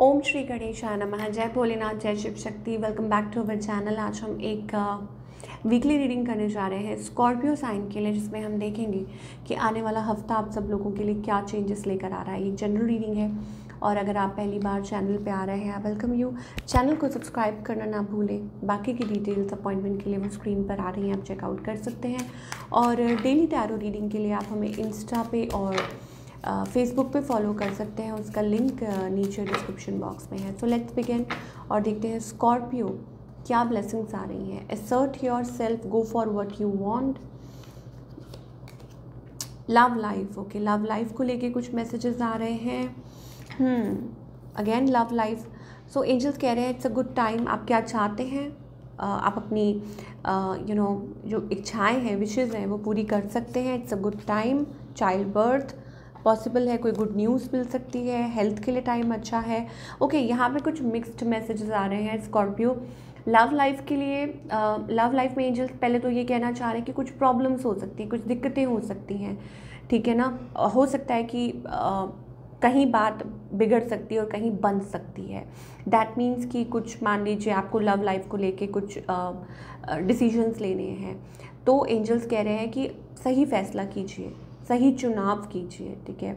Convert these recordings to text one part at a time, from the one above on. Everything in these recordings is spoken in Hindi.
ओम श्री गणेशाय नमः। जय भोलेनाथ, जय Shiv Shakti. Welcome back to our channel. आज हम एक वीकली रीडिंग करने जा रहे हैं स्कॉर्पियो साइन के लिए, जिसमें हम देखेंगे कि आने वाला हफ्ता आप सब लोगों के लिए क्या चेंजेस लेकर आ रहा है। ये जनरल रीडिंग है और अगर आप पहली बार चैनल पे आ रहे हैं, वेलकम यू। चैनल को सब्सक्राइब करना ना भूलें। बाकी की डिटेल्स अपॉइंटमेंट के लिए वो स्क्रीन पर आ रही हैं, आप चेकआउट कर सकते हैं। और डेली टैरो रीडिंग के लिए आप हमें इंस्टा पे और फेसबुक पे फॉलो कर सकते हैं। उसका लिंक नीचे डिस्क्रिप्शन बॉक्स में है। सो लेट्स बिगिन और देखते हैं स्कॉर्पियो क्या ब्लेसिंग्स आ रही हैं। Assert yourself, go for what you want. Love life, okay, love life को लेके कुछ मैसेजेस आ रहे हैं। Again love life. So angels कह रहे हैं इट्स अ गुड टाइम। आप क्या चाहते हैं, आप अपनी जो इच्छाएं हैं, विशेज़ हैं, वो पूरी कर सकते हैं। It's a good time. Child birth possible है, कोई गुड न्यूज़ मिल सकती है। हेल्थ के लिए टाइम अच्छा है। ओके, यहाँ पे कुछ मिक्स्ड मैसेजेस आ रहे हैं स्कॉर्पियो। लव लाइफ के लिए, लव लाइफ में एंजल्स पहले तो ये कहना चाह रहे हैं कि कुछ प्रॉब्लम्स हो सकती हैं, कुछ दिक्कतें हो सकती हैं, ठीक है ना। हो सकता है कि कहीं बात बिगड़ सकती है और कहीं बन सकती है। दैट मीन्स कि कुछ, मान लीजिए आपको लव लाइफ को लेके कुछ डिसीजंस लेने हैं, तो एंजल्स कह रहे हैं कि सही फैसला कीजिए, सही चुनाव कीजिए, ठीक है।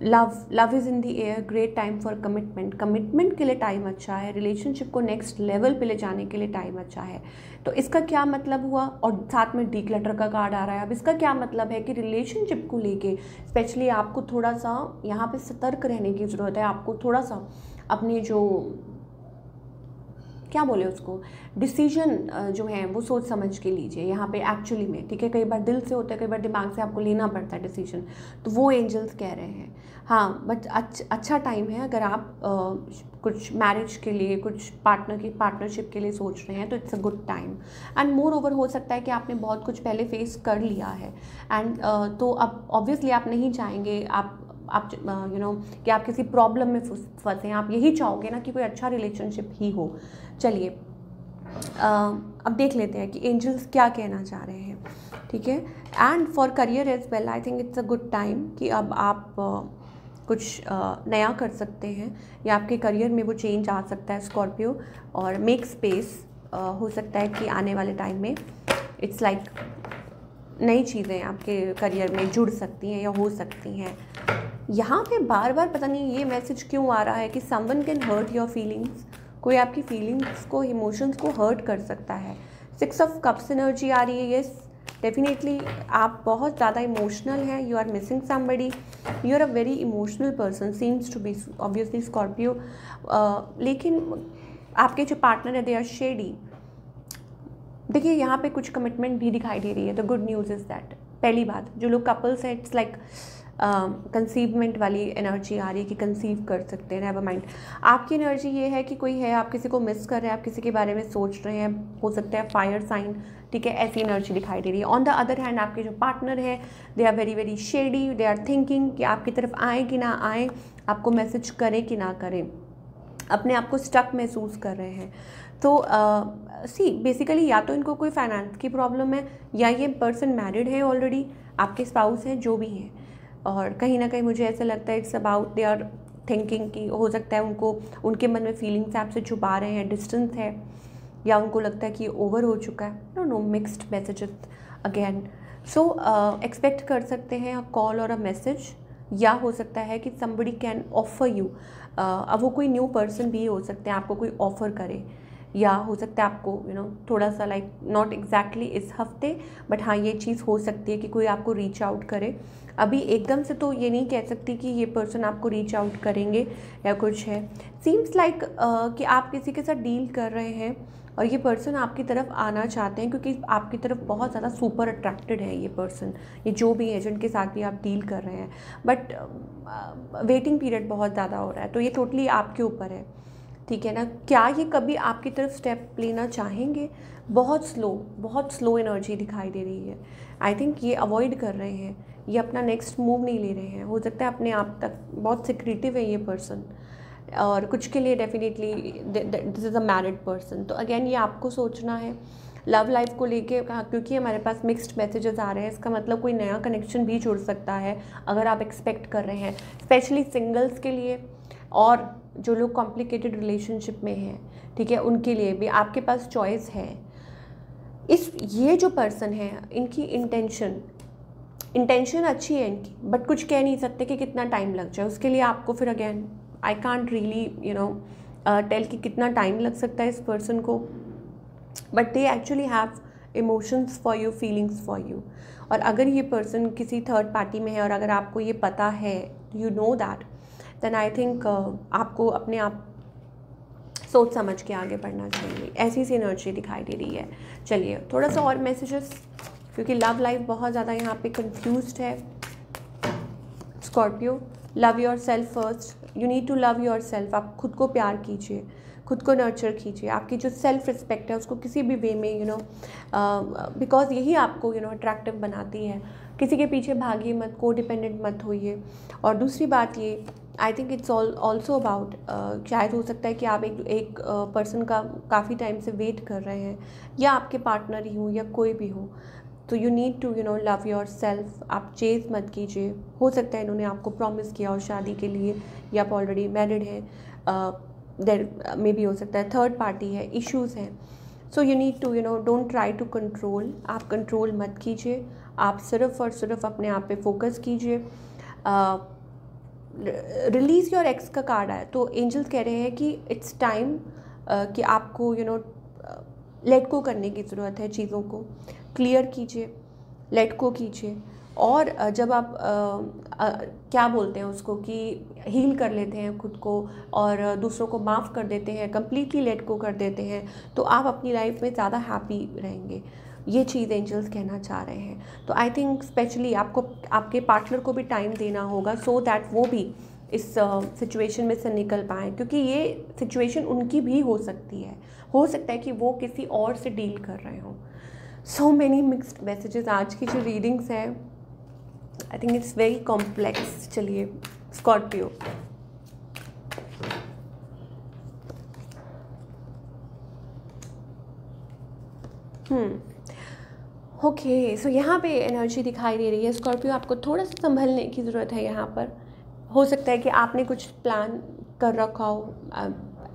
Love is in the air, great time for commitment. Commitment के लिए टाइम अच्छा है। रिलेशनशिप को नेक्स्ट लेवल पे ले जाने के लिए टाइम अच्छा है। तो इसका क्या मतलब हुआ, और साथ में डीक्लटर का कार्ड आ रहा है। अब इसका क्या मतलब है कि रिलेशनशिप को लेके स्पेशली आपको थोड़ा सा यहाँ पे सतर्क रहने की ज़रूरत है। आपको थोड़ा सा अपने जो, क्या बोले उसको, डिसीजन जो है वो सोच समझ के लीजिए यहाँ पे एक्चुअली में, ठीक है। कई बार दिल से होता है, कई बार दिमाग से आपको लेना पड़ता है डिसीजन, तो वो एंजल्स कह रहे हैं। हाँ, बट अच्छा टाइम है। अगर आप कुछ मैरिज के लिए, कुछ पार्टनरशिप के लिए सोच रहे हैं, तो it's a good time. And more over हो सकता है कि आपने बहुत कुछ पहले फेस कर लिया है, एंड तो अब ऑब्वियसली आप नहीं चाहेंगे आप कि आप किसी प्रॉब्लम में फंसे हैं। आप यही चाहोगे ना कि कोई अच्छा रिलेशनशिप ही हो। चलिए अब देख लेते हैं कि एंजल्स क्या कहना चाह रहे हैं, ठीक है। And for career as well, I think it's a good time कि अब आप कुछ नया कर सकते हैं, या आपके करियर में वो चेंज आ सकता है स्कॉर्पियो। और मेक स्पेस, हो सकता है कि आने वाले टाइम में इट्स लाइक नई चीज़ें आपके करियर में जुड़ सकती हैं या हो सकती हैं। यहाँ पे बार बार पता नहीं ये मैसेज क्यों आ रहा है कि someone can hurt your feelings. कोई आपकी फीलिंग्स को, इमोशंस को हर्ट कर सकता है। 6 ऑफ कप्स एनर्जी आ रही है। येस, डेफिनेटली आप बहुत ज़्यादा इमोशनल हैं। You are missing somebody. You are a very emotional person, seems to be obviously Scorpio. लेकिन आपके जो पार्टनर है, दे आर शेडी। देखिए यहाँ पे कुछ कमिटमेंट भी दिखाई दे रही है। The good news is that, पहली बात, जो लोग कपल्स हैं, इट्स लाइक कंसीवमेंट वाली एनर्जी आ रही है कि कंसीव कर सकते हैं। नेवर माइंड, आपकी एनर्जी ये है कि कोई है, आप किसी को मिस कर रहे हैं, आप किसी के बारे में सोच रहे हैं, हो सकता है फायर साइन, ठीक है, ऐसी एनर्जी दिखाई दे रही है। ऑन द अदर हैंड, आपके जो पार्टनर है, they are very very shady. They are thinking कि आपकी तरफ आए कि ना आए, आपको मैसेज करें कि ना करें, अपने आप को स्टक महसूस कर रहे हैं। तो बेसिकली या तो इनको कोई फाइनेंस की प्रॉब्लम है, या ये पर्सन मैरिड है ऑलरेडी, आपके स्पाउस हैं, जो भी हैं। और कहीं ना कहीं मुझे ऐसा लगता है it's about they are thinking कि हो सकता है उनको, उनके मन में फीलिंग्स आपसे छुपा रहे हैं, डिस्टेंस है, या उनको लगता है कि ओवर हो चुका है। No mixed messages again. So expect कर सकते हैं अ कॉल और अ मैसेज, या हो सकता है कि समबडी कैन ऑफर यू। अब वो कोई न्यू पर्सन भी हो सकते हैं, आपको कोई ऑफ़र करे, या हो सकता है आपको थोड़ा सा लाइक नॉट एग्जैक्टली इस हफ्ते, बट हाँ ये चीज़ हो सकती है कि कोई आपको रीच आउट करे। अभी एकदम से तो ये नहीं कह सकती कि ये पर्सन आपको रीच आउट करेंगे या कुछ है। सीम्स लाइक कि आप किसी के साथ डील कर रहे हैं और ये पर्सन आपकी तरफ आना चाहते हैं, क्योंकि आपकी तरफ बहुत ज़्यादा सुपर अट्रैक्टेड है ये पर्सन, ये जो भी है जिनके साथ भी आप डील कर रहे हैं। बट वेटिंग पीरियड बहुत ज़्यादा हो रहा है, तो ये टोटली आपके ऊपर है, ठीक है ना। क्या ये कभी आपकी तरफ स्टेप लेना चाहेंगे? बहुत स्लो एनर्जी दिखाई दे रही है। आई थिंक ये अवॉइड कर रहे हैं, ये अपना नेक्स्ट मूव नहीं ले रहे हैं। हो सकता है अपने आप तक बहुत सिक्रेटिव है ये पर्सन, और कुछ के लिए definitely this is a married person. तो अगेन ये आपको सोचना है लव लाइफ को लेके, क्योंकि हमारे पास मिक्स्ड मैसेजेस आ रहे हैं। इसका मतलब कोई नया कनेक्शन भी जुड़ सकता है अगर आप एक्सपेक्ट कर रहे हैं, स्पेशली सिंगल्स के लिए। और जो लोग कॉम्प्लिकेटेड रिलेशनशिप में हैं, ठीक है, उनके लिए भी आपके पास चॉइस है। ये जो पर्सन है, इनकी इंटेंशन अच्छी है इनकी, बट कुछ कह नहीं सकते कि कितना टाइम लग जाए उसके लिए आपको। फिर again I can't really tell कि कितना टाइम लग सकता है इस पर्सन को, but they actually have emotions for you, feelings for you. और अगर ये पर्सन किसी थर्ड पार्टी में है और अगर आपको ये पता है, you know that, then I think आपको अपने आप सोच समझ के आगे बढ़ना चाहिए। ऐसी सी एनर्जी दिखाई दे रही है। चलिए थोड़ा सा और मैसेजेस, क्योंकि लव लाइफ बहुत ज़्यादा यहाँ पे कंफ्यूज्ड है। Scorpio, love yourself first. You need to love yourself. आप खुद को प्यार कीजिए, खुद को नर्चर कीजिए। आपकी जो सेल्फ रिस्पेक्ट है उसको किसी भी वे में बिकॉज यही आपको अट्रैक्टिव बनाती है। किसी के पीछे भागिए मत, को डिपेंडेंट मत होइए। और दूसरी बात ये, आई थिंक इट्स ऑल्सो अबाउट, शायद हो सकता है कि आप एक पर्सन का काफ़ी टाइम से वेट कर रहे हैं, या आपके पार्टनर ही हो या कोई भी हो, तो you need to love yourself. आप चेज मत कीजिए। हो सकता है इन्होंने आपको प्रॉमिस किया हो शादी के लिए, या आप ऑलरेडी मैरिड हैं, देर मे भी हो सकता है थर्ड पार्टी है, इश्यूज़ हैं। So you need to don't try to control. आप कंट्रोल मत कीजिए, आप सिर्फ और सिर्फ अपने आप पे फोकस कीजिए। रिलीज़ योर एक्स का कार्ड आया, तो एंजल्स कह रहे हैं कि इट्स टाइम कि आपको लेट गो करने की ज़रूरत है। चीज़ों को क्लियर कीजिए, लेट गो कीजिए। और जब आप क्या बोलते हैं उसको, कि हील कर लेते हैं खुद को और दूसरों को माफ़ कर देते हैं, कम्प्लीटली लेट गो कर देते हैं, तो आप अपनी लाइफ में ज़्यादा हैप्पी रहेंगे। ये चीज़ एंजल्स कहना चाह रहे हैं। तो आई थिंक स्पेशली आपको आपके पार्टनर को भी टाइम देना होगा, सो दैट वो भी इस सिचुएशन में से निकल पाएँ, क्योंकि ये सिचुएशन उनकी भी हो सकती है। हो सकता है कि वो किसी और से डील कर रहे हों। So many mixed messages. आज की जो रीडिंग्स है, आई थिंक इट्स वेरी कॉम्प्लेक्स। चलिए स्कॉर्पियो, ओके, सो यहाँ पे एनर्जी दिखाई दे रही है। स्कॉर्पियो, आपको थोड़ा सा संभलने की ज़रूरत है यहाँ पर। हो सकता है कि आपने कुछ प्लान कर रखा हो,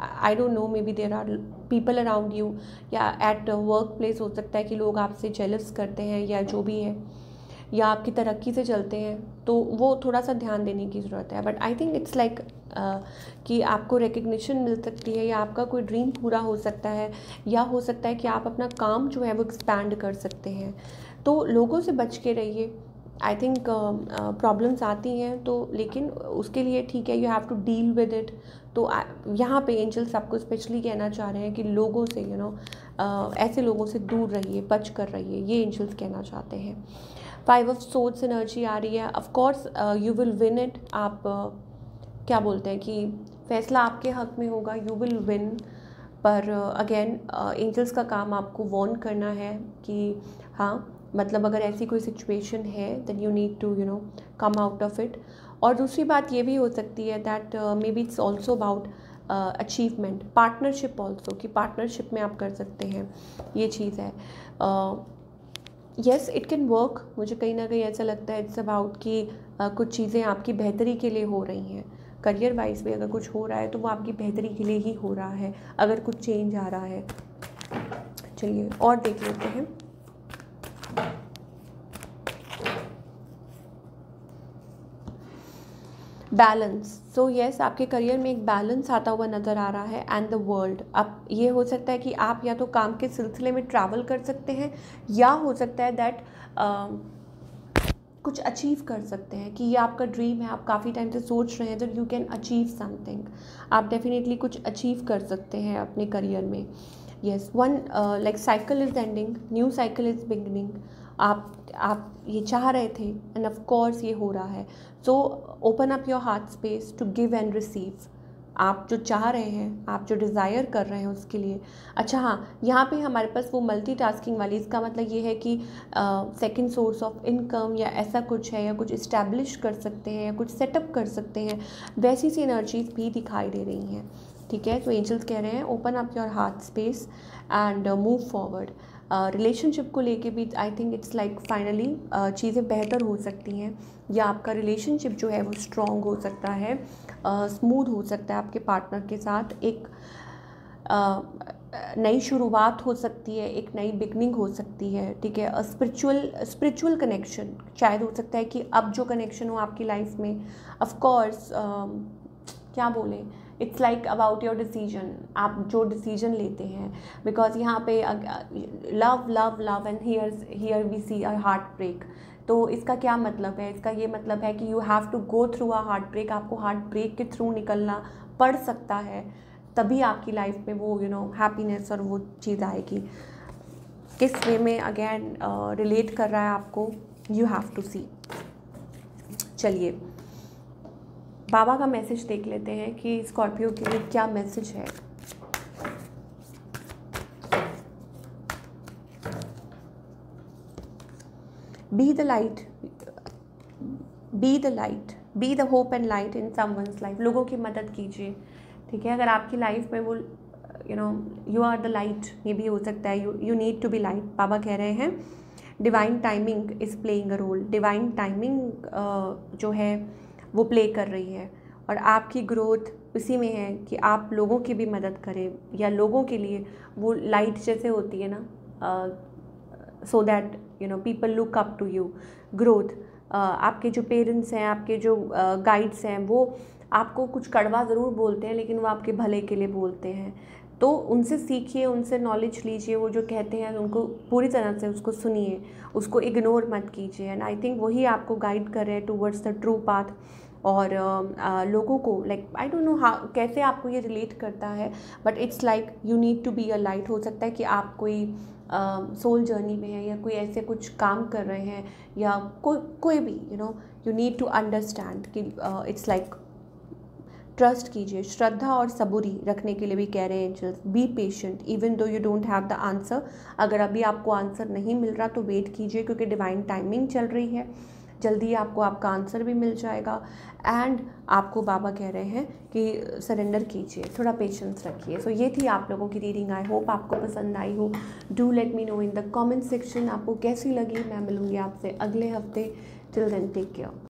I don't know, maybe there are people around you, या एट वर्क प्लेस हो सकता है कि लोग आपसे जेलस करते हैं या जो भी है, या आपकी तरक्की से चलते हैं, तो वो थोड़ा सा ध्यान देने की ज़रूरत है। But I think it's like कि आपको रिकग्निशन मिल सकती है, या आपका कोई ड्रीम पूरा हो सकता है, या हो सकता है कि आप अपना काम जो है वो एक्सपैंड कर सकते हैं। तो लोगों से बच के रहिए। आई थिंक प्रॉब्लम्स आती हैं, तो लेकिन उसके लिए ठीक है, you have to deal with it. तो यहाँ पे एंजल्स आपको स्पेशली कहना चाह रहे हैं कि लोगों से ऐसे लोगों से दूर रहिए, बच कर रहिए। ये एंजल्स कहना चाहते हैं। 5 ऑफ सोर्ड्स एनर्जी आ रही है। Of course you will win it. आप क्या बोलते हैं कि फैसला आपके हक में होगा, यू विल विन। पर अगेन एंजल्स का काम आपको वार्न करना है कि हाँ, मतलब अगर ऐसी कोई सिचुएशन है, then you need to come out of it. और दूसरी बात ये भी हो सकती है that maybe it's also about achievement, partnership also, कि पार्टनरशिप में आप कर सकते हैं। ये चीज़ है। Yes, it can work. मुझे कहीं ना कहीं ऐसा लगता है इट्स अबाउट कि कुछ चीज़ें आपकी बेहतरी के लिए हो रही हैं। करियर वाइज भी अगर कुछ हो रहा है तो वो आपकी बेहतरी के लिए ही हो रहा है, अगर कुछ चेंज आ रहा है। चलिए और देख लेते हैं। बैलेंस। सो येस, आपके करियर में एक बैलेंस आता हुआ नज़र आ रहा है। एंड द वर्ल्ड, अब ये हो सकता है कि आप या तो काम के सिलसिले में ट्रैवल कर सकते हैं, या हो सकता है दैट कुछ अचीव कर सकते हैं, कि ये आपका ड्रीम है, आप काफ़ी टाइम से सोच रहे हैं, that you can achieve something. आप डेफिनेटली कुछ अचीव कर सकते हैं अपने करियर में। Yes, one like cycle is ending, new cycle is beginning. आप ये चाह रहे थे, एंड ऑफ कोर्स ये हो रहा है। So open up your heart space to give and receive. आप जो चाह रहे हैं, आप जो डिज़ायर कर रहे हैं उसके लिए। अच्छा हाँ, यहाँ पे हमारे पास वो मल्टीटास्किंग वाली, इसका मतलब ये है कि सेकंड सोर्स ऑफ इनकम या ऐसा कुछ है, या कुछ इस्टेब्लिश कर सकते हैं, या कुछ सेटअप कर सकते हैं, वैसी सी एनर्जीज भी दिखाई दे रही हैं। ठीक है, तो एंजल्स कह रहे हैं open up your heart space and move forward. Relationship को लेके भी आई थिंक इट्स लाइक फाइनली चीज़ें बेहतर हो सकती हैं, या आपका रिलेशनशिप जो है वो स्ट्रॉन्ग हो सकता है। स्मूथ हो सकता है आपके पार्टनर के साथ। एक नई शुरुआत हो सकती है, एक नई बिगनिंग हो सकती है, ठीक है। स्पिरिचुअल कनेक्शन शायद हो सकता है कि अब जो कनेक्शन हो आपकी लाइफ में, ऑफ कोर्स क्या बोलें, it's like about your decision, आप जो डिसीजन लेते हैं। बिकॉज यहाँ पे love love love and here we see a heartbreak. तो इसका क्या मतलब है? इसका ये मतलब है कि you have to go through a heartbreak, आपको हार्ट ब्रेक के थ्रू निकलना पड़ सकता है, तभी आपकी लाइफ में वो हैप्पीनेस और वो चीज़ आएगी। किस वे में अगेन रिलेट कर रहा है आपको, यू हैव टू सी। चलिए बाबा का मैसेज देख लेते हैं कि स्कॉर्पियो के लिए क्या मैसेज है। Be the light, be the light, be the hope and light in someone's life. लोगों की मदद कीजिए, ठीक है। अगर आपकी लाइफ में वो यू आर द लाइट, ये भी हो सकता है, you need to be light. बाबा कह रहे हैं divine timing is playing a role. Divine timing जो है वो प्ले कर रही है, और आपकी ग्रोथ इसी में है कि आप लोगों की भी मदद करें, या लोगों के लिए वो लाइट जैसे होती है ना, so that people look up to you. Growth, आपके जो पेरेंट्स हैं, आपके जो गाइड्स हैं, वो आपको कुछ कड़वा ज़रूर बोलते हैं, लेकिन वो आपके भले के लिए बोलते हैं। तो उनसे सीखिए, उनसे नॉलेज लीजिए, वो जो कहते हैं उनको पूरी तरह से उसको सुनिए, उसको इग्नोर मत कीजिए। एंड आई थिंक वही आपको गाइड कर रहे हैं टूवर्ड्स द ट्रू पाथ। और लोगों को लाइक आई डोंट नो कैसे आपको ये रिलेट करता है, but it's like you need to be a light. हो सकता है कि आप कोई सोल जर्नी में है, या कोई ऐसे कुछ काम कर रहे हैं, या कोई भी यू नीड टू अंडरस्टैंड कि इट्स लाइक ट्रस्ट कीजिए। श्रद्धा और सबूरी रखने के लिए भी कह रहे हैं angels. Be patient even though you don't have the answer. अगर अभी आपको आंसर नहीं मिल रहा तो वेट कीजिए, क्योंकि डिवाइन टाइमिंग चल रही है, जल्दी आपको आपका आंसर भी मिल जाएगा। एंड आपको बाबा कह रहे हैं कि सरेंडर कीजिए, थोड़ा पेशेंस रखिए। सो ये थी आप लोगों की रीडिंग। आई होप आपको पसंद आई हो। Do let me know in the comment section आपको कैसी लगी। मैं मिलूँगी आपसे अगले हफ्ते। Till then take care.